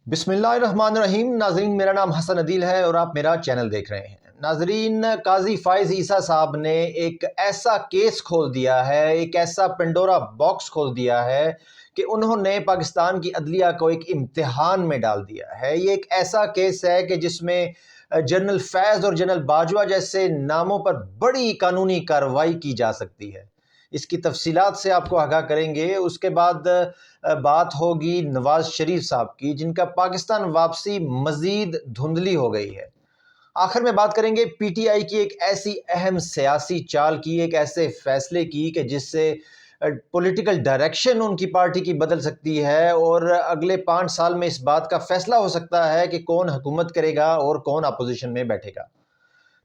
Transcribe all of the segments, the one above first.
बिस्मिल्लाहिर्रहमानिर्रहीम। नाजरीन, मेरा नाम हसन अदील है और आप मेरा चैनल देख रहे हैं। नाजरीन, काजी फाइज ईसा साहब ने एक ऐसा केस खोल दिया है, एक ऐसा पेंडोरा बॉक्स खोल दिया है कि उन्होंने पाकिस्तान की अदलिया को एक इम्तिहान में डाल दिया है। ये एक ऐसा केस है कि जिसमें जनरल फैज़ और जनरल बाजवा जैसे नामों पर बड़ी कानूनी कार्रवाई की जा सकती है। इसकी तफसीलात से आपको आगाह करेंगे। उसके बाद बात होगी नवाज शरीफ साहब की, जिनका पाकिस्तान वापसी मज़ीद धुंधली हो गई है। आखिर में बात करेंगे पीटीआई की एक ऐसी अहम सियासी चाल की, एक ऐसे फैसले की कि जिससे पॉलिटिकल डायरेक्शन उनकी पार्टी की बदल सकती है और अगले 5 साल में इस बात का फैसला हो सकता है कि कौन हुकूमत करेगा और कौन अपोजिशन में बैठेगा।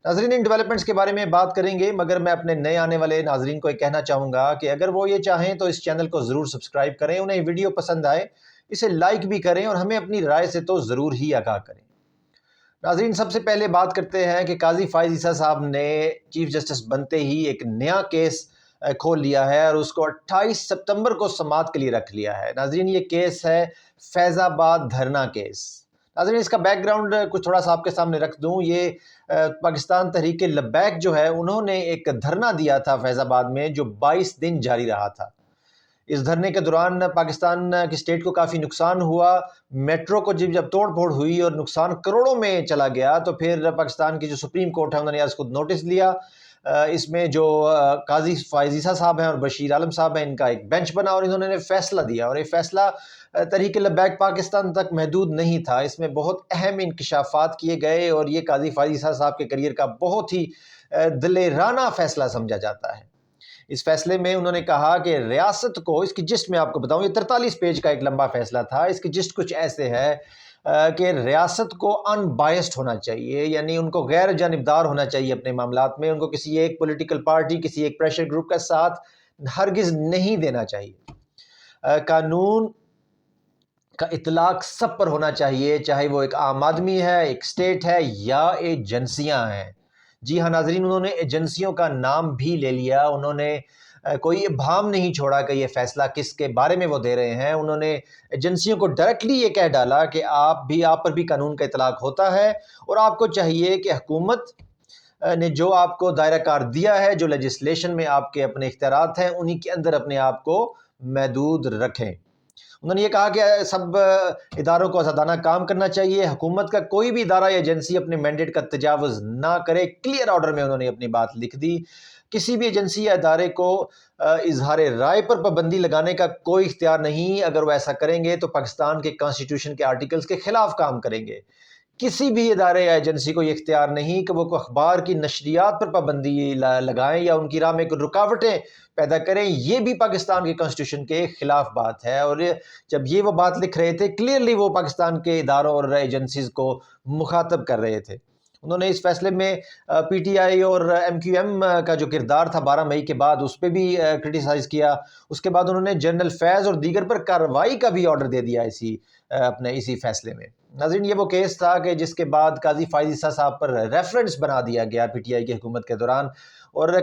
नाजरीन, इन डेवलपमेंट्स के बारे में बात करेंगे, मगर मैं अपने नए आने वाले नाजरीन को एक कहना चाहूँगा कि अगर वो ये चाहें तो इस चैनल को ज़रूर सब्सक्राइब करें, उन्हें वीडियो पसंद आए इसे लाइक भी करें और हमें अपनी राय से तो ज़रूर ही आगाह करें। नाजरीन, सबसे पहले बात करते हैं कि काजी फाइज ईसा साहब ने चीफ जस्टिस बनते ही एक नया केस खोल लिया है और उसको 28 सितंबर को समाअत के लिए रख लिया है। नाजरीन, ये केस है फैज़ाबाद धरना केस। नाज़रीन, इसका बैकग्राउंड कुछ थोड़ा सा आपके सामने रख दूं। ये पाकिस्तान तहरीक लब्बैक जो है, उन्होंने एक धरना दिया था फैज़ाबाद में जो 22 दिन जारी रहा था। इस धरने के दौरान पाकिस्तान की स्टेट को काफ़ी नुकसान हुआ। मेट्रो को जब तोड़ फोड़ हुई और नुकसान करोड़ों में चला गया, तो फिर पाकिस्तान की जो सुप्रीम कोर्ट है उन्होंने आज खुद नोटिस लिया। इसमें जो काजी फाइज ईसा साहब हैं और बशीर आलम साहब हैं, इनका एक बेंच बना और इन्होंने फैसला दिया। और ये फैसला तहरीक लब्बैक पाकिस्तान तक महदूद नहीं था, इसमें बहुत अहम इंकशाफात किए गए और ये काजी फाइज ईसा साहब के करियर का बहुत ही दिलेराना फैसला समझा जाता है। इस फैसले में उन्होंने कहा कि रियासत को, इसकी जिस्ट में आपको बताऊं, ये 43 पेज का एक लंबा फैसला था। इसकी जिस्ट कुछ ऐसे है कि रियासत को अनबायस्ड होना चाहिए, यानी उनको गैर जानिबदार होना चाहिए अपने मामलात में। उनको किसी एक पॉलिटिकल पार्टी, किसी एक प्रेशर ग्रुप का साथ हरगिज़ नहीं देना चाहिए। कानून का इतलाक सब पर होना चाहिए, चाहे वो एक आम आदमी है, एक स्टेट है या एजेंसियां हैं। जी हाँ नाजरीन, उन्होंने एजेंसियों का नाम भी ले लिया। उन्होंने कोई इबाम नहीं छोड़ा कि ये फैसला किसके बारे में वो दे रहे हैं। उन्होंने एजेंसियों को डायरेक्टली ये कह डाला कि आप पर भी कानून का इतलाक होता है और आपको चाहिए कि हुकूमत ने जो आपको दायरा कार दिया है, जो लेजिस्लेशन में आपके अपने इख्तियारात हैं, उन्हीं के अंदर अपने आप को महदूद रखें। उन्होंने ये कहा कि सब इदारों को आज़ादाना काम करना चाहिए, हुकूमत का कोई भी इदारा या एजेंसी अपने मैंडेट का तजावुज़ ना करे। क्लियर ऑर्डर में उन्होंने अपनी बात लिख दी। किसी भी एजेंसी या इदारे को इजहार राय पर पाबंदी लगाने का कोई इख्तियार नहीं। अगर वो ऐसा करेंगे तो पाकिस्तान के कॉन्स्टिट्यूशन के आर्टिकल्स के खिलाफ काम करेंगे। किसी भी इदारे या एजेंसी को ये इख्तियार नहीं कि वो अखबार की नशरियात पर पाबंदी लगाएं या उनकी राह में रुकावटें पैदा करें। ये भी पाकिस्तान के कॉन्स्टिट्यूशन के खिलाफ बात है। और जब ये वो बात लिख रहे थे, क्लियरली वो पाकिस्तान के इदारों और एजेंसीज को मुखातब कर रहे थे। उन्होंने इस फैसले में पीटीआई और एमक्यूएम का जो किरदार था 12 मई के बाद, उस पर भी क्रिटिसाइज़ किया। उसके बाद उन्होंने जनरल फैज़ और दीगर पर कार्रवाई का भी ऑर्डर दे दिया इसी फैसले में। नाज़रीन, ये वो केस था कि जिसके बाद काजी फाइज ईसा साहब पर रेफरेंस बना दिया गया पीटीआई की हुकूमत के दौरान। और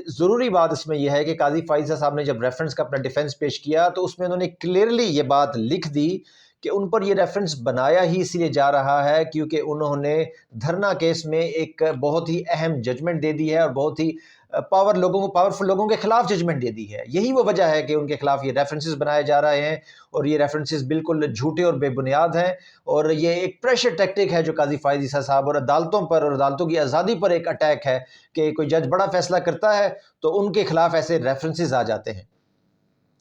ज़रूरी बात इसमें यह है कि काजी फाइज ईसा साहब ने जब रेफरेंस का अपना डिफेंस पेश किया तो उसमें उन्होंने क्लियरली ये बात लिख दी कि उन पर ये रेफरेंस बनाया ही इसीलिए जा रहा है क्योंकि उन्होंने धरना केस में एक बहुत ही अहम जजमेंट दे दी है और बहुत ही पावरफुल लोगों के खिलाफ जजमेंट दे दी है। यही वो वजह है कि उनके खिलाफ ये रेफरेंसेस बनाए जा रहे हैं और ये रेफरेंसेस बिल्कुल झूठे और बेबुनियाद हैं। और ये एक प्रेशर टैक्टिक है जो काजी फाइज ईसा साहब और अदालतों पर और अदालतों की आज़ादी पर एक अटैक है कि कोई जज बड़ा फैसला करता है तो उनके खिलाफ ऐसे रेफरेंसेस आ जाते हैं।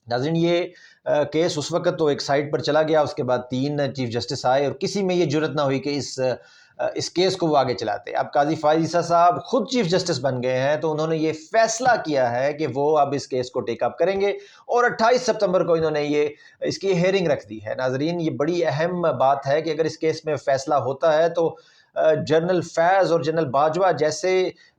नाज़रीन, ये केस उस वक्त तो एक साइड पर चला गया, उसके बाद 3 चीफ जस्टिस आए और किसी में ये जुर्रत ना हुई कि इस केस को वो आगे चलाते। अब काजी फाइज ईसा साहब खुद चीफ जस्टिस बन गए हैं तो उन्होंने ये फैसला किया है कि वो अब इस केस को टेक अप करेंगे और 28 सितंबर को इन्होंने इसकी हेयरिंग रख दी है। नाजरीन, ये बड़ी अहम बात है कि अगर इस केस में फैसला होता है तो जनरल फैज़ और जनरल बाजवा जैसे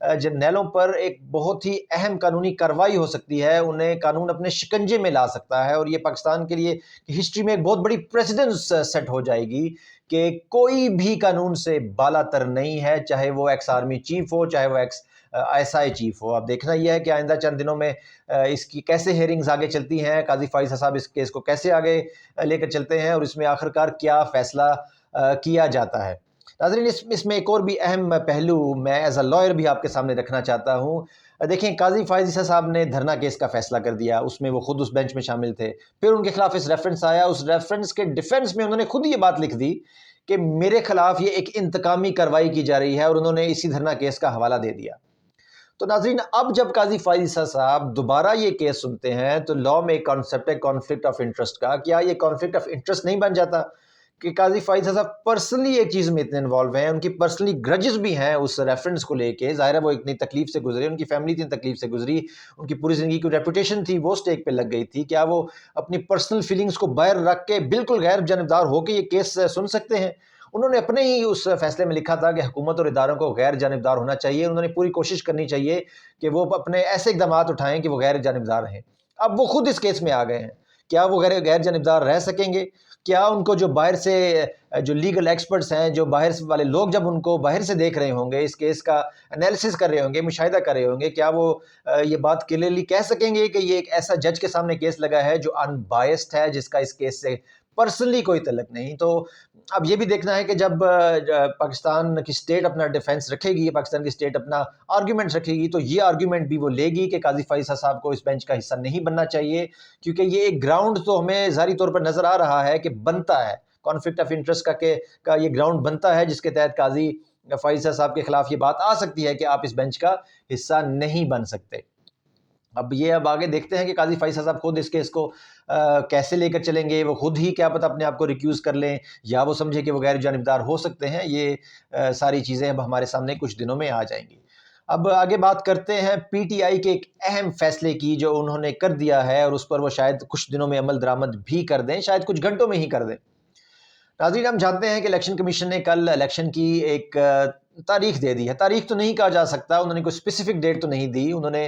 जर्नैलों पर एक बहुत ही अहम कानूनी कार्रवाई हो सकती है। उन्हें कानून अपने शिकंजे में ला सकता है और ये पाकिस्तान के लिए हिस्ट्री में एक बहुत बड़ी प्रेसिडेंस सेट हो जाएगी कि कोई भी कानून से बालातर नहीं है, चाहे वो एक्स आर्मी चीफ हो, चाहे वो एक्स ISI چیف ہو. اب دیکھنا یہ ہے کہ آئندہ چند دنوں میں اس کی کیسے ہیئرنگز آگے چلتی ہیں, قاضی فائز صاحب اس کیس کو کیسے آگے لے کر چلتے ہیں, اور اس میں آخرکار کیا فیصلہ کیا جاتا ہے. ناظرین, اس میں ایک اور بھی اہم پہلو میں ایز اے لائر بھی آپ کے سامنے رکھنا چاہتا ہوں. دیکھیں, قاضی فائز عیسیٰ صاحب نے دھرنا کیس کا فیصلہ کر دیا, اس میں وہ خود اس بینچ میں شامل تھے. پھر ان کے خلاف اس ریفرنس آیا, اس ریفرنس کے ڈیفنس میں انہوں نے خود یہ بات لکھ دی کہ میرے خلاف یہ ایک انتقامی کارروائی کی جا رہی ہے, اور انہوں نے اسی دھرنا کیس کا حوالہ دے دیا. تو ناظرین, اب جب قاضی فائز عیسیٰ صاحب دوبارہ یہ کیس سنتے ہیں تو لا میں ایک کانسیپٹ ہے کانفلکٹ آف انٹرسٹ کا. کیا یہ کانفلکٹ آف انٹرسٹ نہیں بن جاتا کہ قاضی فائز صاحب پرسنلی ایک چیز میں اتنے انوالو ہیں, ان کی پرسنلی گرجز بھی ہیں اس ریفرنس کو لے کے. ظاہر ہے وہ اتنی تکلیف سے گزرے, ان کی فیملی اتنی تکلیف سے گزری, ان کی پوری زندگی کی ریپوٹیشن تھی وہ سٹیک پہ لگ گئی تھی. کیا وہ اپنی پرسنل فیلنگز کو باہر رکھ کے بالکل غیر جانبدار ہو کے یہ کیس سن سکتے ہیں؟ انہوں نے اپنے ہی اس فیصلے میں لکھا تھا کہ حکومت اور اداروں کو غیر جانبدار ہونا چاہیے. انہوں نے پوری کوشش کرنی چاہیے کہ وہ اپنے ایسے اقدامات اٹھائیں کہ وہ غیر جانبدار رہیں. اب وہ خود اس کیس میں آ گئے ہیں. کیا وہ غیر جانبدار رہ سکیں گے؟ کیا ان کو جو باہر سے جو لیگل ایکسپرٹس ہیں, جو باہر والے لوگ جب ان کو باہر سے دیکھ رہے ہوں گے, اس کیس کا انالیسس کر رہے ہوں گے, مشاہدہ کر رہے ہوں گے, کیا وہ یہ بات کلیئرلی کہہ سکیں گے کہ یہ ایک ایسا جج کے سامنے کیس لگا ہے جو ان بائسڈ ہے, جس کا اس کیس سے پرسنلی کوئی تعلق نہیں؟ تو اب یہ بھی دیکھنا ہے کہ جب پاکستان کی سٹیٹ اپنا ڈیفنس رکھے گی, پاکستان کی سٹیٹ اپنا آرگیومنٹ رکھے گی, تو یہ آرگیومنٹ بھی وہ لے گی کہ قاضی فائز صاحب کو اس بینچ کا حصہ نہیں بننا چاہیے, کیونکہ یہ ایک گراؤنڈ تو ہمیں ظاہری طور پر نظر آ رہا ہے کہ بنتا ہے, کانفلکٹ آف انٹرسٹ کا یہ گراؤنڈ بنتا ہے, جس کے تحت قاضی فائز صاحب کے خلاف یہ بات آ سکتی ہے کہ آپ اس بینچ کا حصہ نہیں بن سکتے. اب آگے دیکھتے ہیں کہ قاضی فائز صاحب خود اس کیس کو کیسے لے کر چلیں گے. وہ خود ہی کیا پتہ اپنے آپ کو ریکیوز کر لیں, یا وہ سمجھے کہ وہ غیر جانبدار ہو سکتے ہیں. یہ ساری چیزیں اب ہمارے سامنے کچھ دنوں میں آ جائیں گی. اب آگے بات کرتے ہیں پی ٹی آئی کے ایک اہم فیصلے کی جو انہوں نے کر دیا ہے, اور اس پر وہ شاید کچھ دنوں میں عمل درآمد بھی کر دیں, شاید کچھ گھنٹوں میں ہی کر دیں. ناظرین, ہم جانتے ہیں کہ الیکشن کمیشن نے کل الیکشن کی ایک تاریخ دے دی ہے. تاریخ تو نہیں کہا جا سکتا, انہوں نے کوئی اسپیسیفک ڈیٹ تو نہیں دی. انہوں نے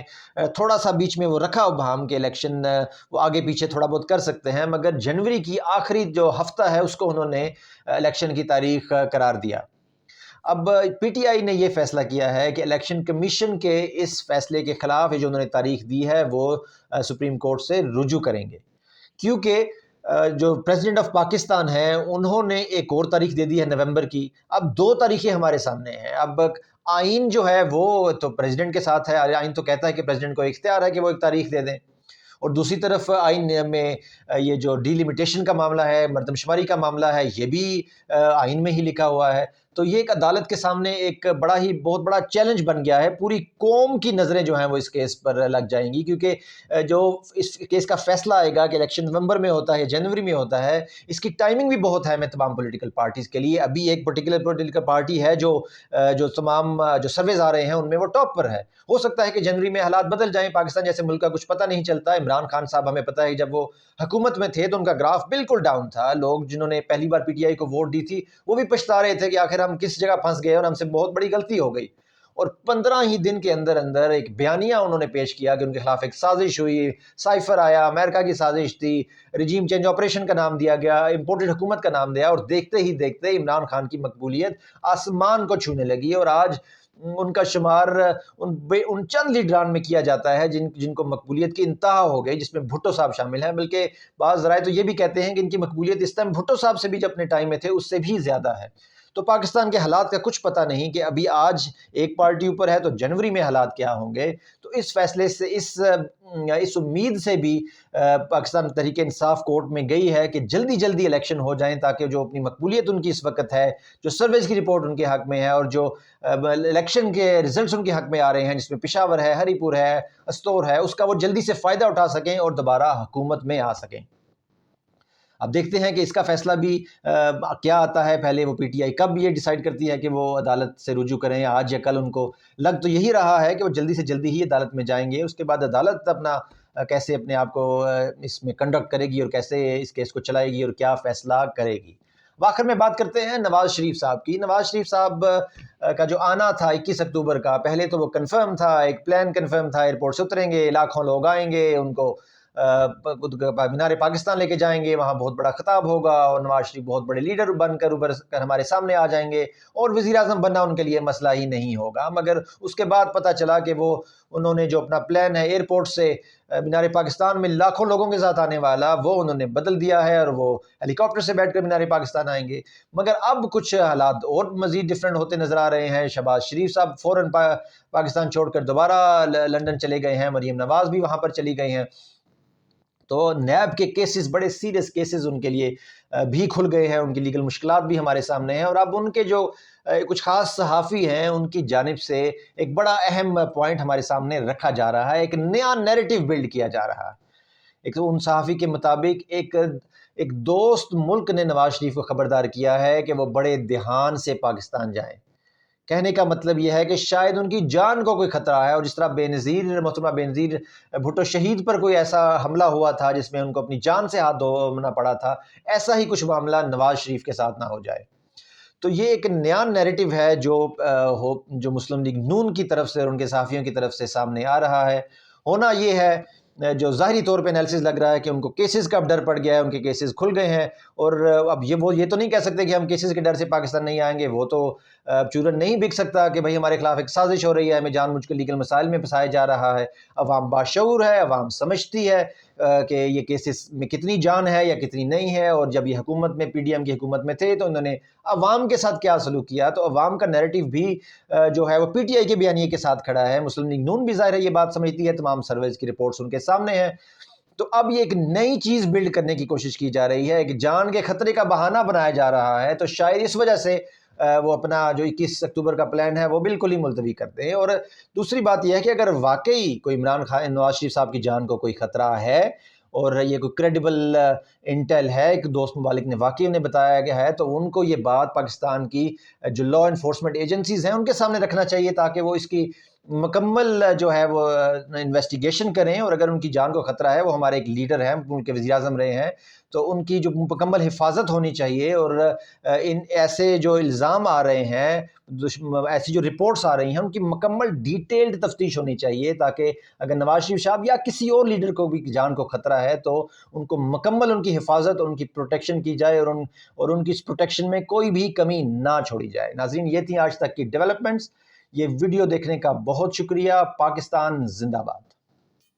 تھوڑا سا بیچ میں وہ رکھا ابہام کہ الیکشن وہ آگے پیچھے تھوڑا بہت کر سکتے ہیں, مگر جنوری کی آخری جو ہفتہ ہے اس کو انہوں نے الیکشن کی تاریخ قرار دیا. اب پی ٹی آئی نے یہ فیصلہ کیا ہے کہ الیکشن کمیشن کے اس فیصلے کے خلاف جو انہوں نے تاریخ دی ہے وہ سپریم کورٹ سے رجوع کریں گے, کیونکہ جو پریزیڈنٹ آف پاکستان ہیں انہوں نے ایک اور تاریخ دے دی ہے نومبر کی. اب 2 تاریخیں ہمارے سامنے ہیں. اب آئین جو ہے وہ تو پریزیڈنٹ کے ساتھ ہے, آئین تو کہتا ہے کہ پریزیڈنٹ کو اختیار ہے کہ وہ ایک تاریخ دے دیں, اور دوسری طرف آئین میں یہ جو ڈی لیمیٹیشن کا معاملہ ہے, مردم شماری کا معاملہ ہے, یہ بھی آئین میں ہی لکھا ہوا ہے. تو یہ ایک عدالت کے سامنے ایک بہت بڑا چیلنج بن گیا ہے. پوری قوم کی نظریں جو ہیں وہ اس کیس پر لگ جائیں گی, کیونکہ جو اس کیس کا فیصلہ آئے گا کہ الیکشن نومبر میں ہوتا ہے, جنوری میں ہوتا ہے, اس کی ٹائمنگ بھی بہت ہے میں تمام پولیٹیکل پارٹیز کے لیے. ابھی ایک پرٹیکولر پولیٹیکل پارٹی ہے جو تمام جو سرویز آ رہے ہیں ان میں وہ ٹاپ پر ہے. ہو سکتا ہے کہ جنوری میں حالات بدل جائیں. پاکستان جیسے ملک کا کچھ پتہ نہیں چلتا. عمران خان صاحب ہمیں پتہ ہے جب وہ حکومت میں تھے تو ان کا گراف بالکل ڈاؤن تھا. لوگ جنہوں نے پہلی بار پی ٹی آئی کو ووٹ دی تھی وہ بھی پچھتا رہے تھے کہ آخر ہم کس جگہ پھنس گئے اور ہم سے بہت بڑی غلطی ہو گئی. اور 15 ہی دن کے اندر ایک بیانیہ انہوں نے پیش کیا کہ ان کے خلاف ایک سازش ہوئی, سائفر آیا, امریکہ کی سازش تھی, رجیم چینج آپریشن کا نام دیا گیا, امپورٹڈ حکومت کا نام دیا, اور دیکھتے ہی دیکھتے عمران خان کی مقبولیت آسمان کو چھونے لگی. اور آج ان کا شمار ان چند لیڈران میں کیا جاتا ہے جن کو مقبولیت کی انتہا ہو گئی, جس میں بھٹو صاحب شامل ہیں. بلکہ بعض ذرائع تو یہ بھی کہتے ہیں کہ ان کی مقبولیت اس ٹائم بھٹو صاحب سے بھی جو اپنے ٹائم میں تھے اس سے بھی زیادہ ہے. تو پاکستان کے حالات کا کچھ پتہ نہیں کہ ابھی آج ایک پارٹی اوپر ہے تو جنوری میں حالات کیا ہوں گے. تو اس فیصلے سے اس امید سے بھی پاکستان تحریک انصاف کورٹ میں گئی ہے کہ جلدی جلدی الیکشن ہو جائیں, تاکہ جو اپنی مقبولیت ان کی اس وقت ہے, جو سرویز کی رپورٹ ان کے حق میں ہے, اور جو الیکشن کے ریزلٹس ان کے حق میں آ رہے ہیں جس میں پشاور ہے, ہری پور ہے, استور ہے, اس کا وہ جلدی سے فائدہ اٹھا سکیں اور دوبارہ حکومت میں آ سکیں. اب دیکھتے ہیں کہ اس کا فیصلہ بھی کیا آتا ہے. پہلے وہ پی ٹی آئی کب یہ ڈیسائیڈ کرتی ہے کہ وہ عدالت سے رجوع کریں, آج یا کل. ان کو لگ تو یہی رہا ہے کہ وہ جلدی سے جلدی ہی عدالت میں جائیں گے. اس کے بعد عدالت کیسے اپنے آپ کو اس میں کنڈکٹ کرے گی اور کیسے اس کیس کو چلائے گی اور کیا فیصلہ کرے گی. آخر میں بات کرتے ہیں نواز شریف صاحب کی. نواز شریف صاحب کا جو آنا تھا 21 اکتوبر کا, پہلے تو وہ کنفرم تھا, ایک پلان کنفرم تھا, ایئرپورٹ سے اتریں گے, لاکھوں لوگ آئیں گے, ان کو मीनार पाकिस्तान लेके जाएंगे, वहाँ बहुत बड़ा खिताब होगा और नवाज शरीफ बहुत बड़े लीडर बन कर उभर कर हमारे सामने आ जाएंगे और वज़ीर आज़म बनना उनके लिए मसला ही नहीं होगा। मगर उसके बाद पता चला कि वो उन्होंने जो अपना प्लान है एयरपोर्ट से मीनार पाकिस्तान में लाखों लोगों के साथ आने वाला, वो उन्होंने बदल दिया है और वो हेलीकॉप्टर से बैठकर मीनार पाकिस्तान आएंगे। मगर अब कुछ हालात और मज़ीद डिफरेंट होते नज़र आ रहे हैं। शहबाज शरीफ साहब फ़ौरन पाकिस्तान छोड़कर दोबारा लंदन चले गए हैं, मरीम नवाज़ भी वहाँ पर चली गई हैं। तो नैब के केसेस, बड़े सीरियस केसेस उनके लिए भी खुल गए हैं, उनकी लीगल मुश्किलात भी हमारे सामने हैं। और अब उनके जो कुछ खास सहाफ़ी हैं उनकी जानिब से एक बड़ा अहम पॉइंट हमारे सामने रखा जा रहा है, एक नया नैरेटिव बिल्ड किया जा रहा है। एक उन सहाफ़ी के मुताबिक एक दोस्त मुल्क ने नवाज शरीफ को खबरदार किया है कि वो बड़े ध्यान से पाकिस्तान जाएं। कहने का मतलब यह है कि शायद उनकी जान को कोई खतरा है, और जिस तरह मोहतरमा बेनज़ीर भुट्टो शहीद पर कोई ऐसा हमला हुआ था जिसमें उनको अपनी जान से हाथ धोना पड़ा था, ऐसा ही कुछ मामला नवाज शरीफ के साथ ना हो जाए। तो ये एक नया नैरेटिव है जो मुस्लिम लीग नून की तरफ से और उनके सहाफ़ियों की तरफ से सामने आ रहा है। होना ये है, जो ज़ाहिरी तौर पे एनालिसिस लग रहा है कि उनको केसेस का अब डर पड़ गया है, उनके केसेस खुल गए हैं। और अब ये तो नहीं कह सकते कि हम केसेस के डर से पाकिस्तान नहीं आएंगे। वो तो चूरन नहीं बिक सकता कि भाई हमारे खिलाफ एक साजिश हो रही है, हमें जानबूझ के लीगल मसाइल में फंसाया जा रहा है। अवाम बाशऊर है, अवाम समझती है कि ये केसेस में कितनी जान है या कितनी नहीं है। और जब ये हुकूमत में PDM की हुकूमत में थे तो उन्होंने अवाम के साथ क्या सलूक किया, तो अवाम का नैरेटिव भी जो है वो PTI के बयानिए के साथ खड़ा है। मुस्लिम लीग नून भी ज़ाहिर है ये बात समझती है, तमाम सर्वेज की रिपोर्ट्स उनके सामने हैं। तो अब ये एक नई चीज़ बिल्ड करने की कोशिश की जा रही है, एक जान के खतरे का बहाना बनाया जा रहा है। तो शायद इस वजह से वो अपना जो 21 अक्टूबर का प्लान है वो बिल्कुल ही मुलतवी कर दें। और दूसरी बात यह है कि अगर वाकई कोई नवाज शरीफ साहब की जान को कोई ख़तरा है और ये कोई क्रेडिबल इंटेल है, एक दोस्त ममालिक ने वाकई उन्हें बताया गया है, तो उनको ये बात पाकिस्तान की जो लॉ इन्फोर्समेंट एजेंसीज़ हैं उनके सामने रखना चाहिए, ताकि वो इसकी मुकम्मल जो है वो इन्वेस्टिगेशन करें। और अगर उनकी जान को ख़तरा है, वो हमारे एक लीडर हैं, उनके वज़ीर आज़म रहे हैं, तो उनकी जो मुकम्मल हिफाजत होनी चाहिए। और इन ऐसे जो इल्ज़ाम आ रहे हैं, ऐसी जो रिपोर्ट्स आ रही हैं, उनकी मुकम्मल डिटेल्ड तफ्तीश होनी चाहिए, ताकि अगर नवाज शरीफ साहब या किसी और लीडर को भी जान को ख़तरा है तो उनको मुकम्मल उनकी हिफाजत और उनकी प्रोटेक्शन की जाए, और उनकी इस प्रोटेक्शन में कोई भी कमी ना छोड़ी जाए। नाज़रीन, ये थी आज तक की डेवलपमेंट्स। ये वीडियो देखने का बहुत शुक्रिया। पाकिस्तान जिंदाबाद।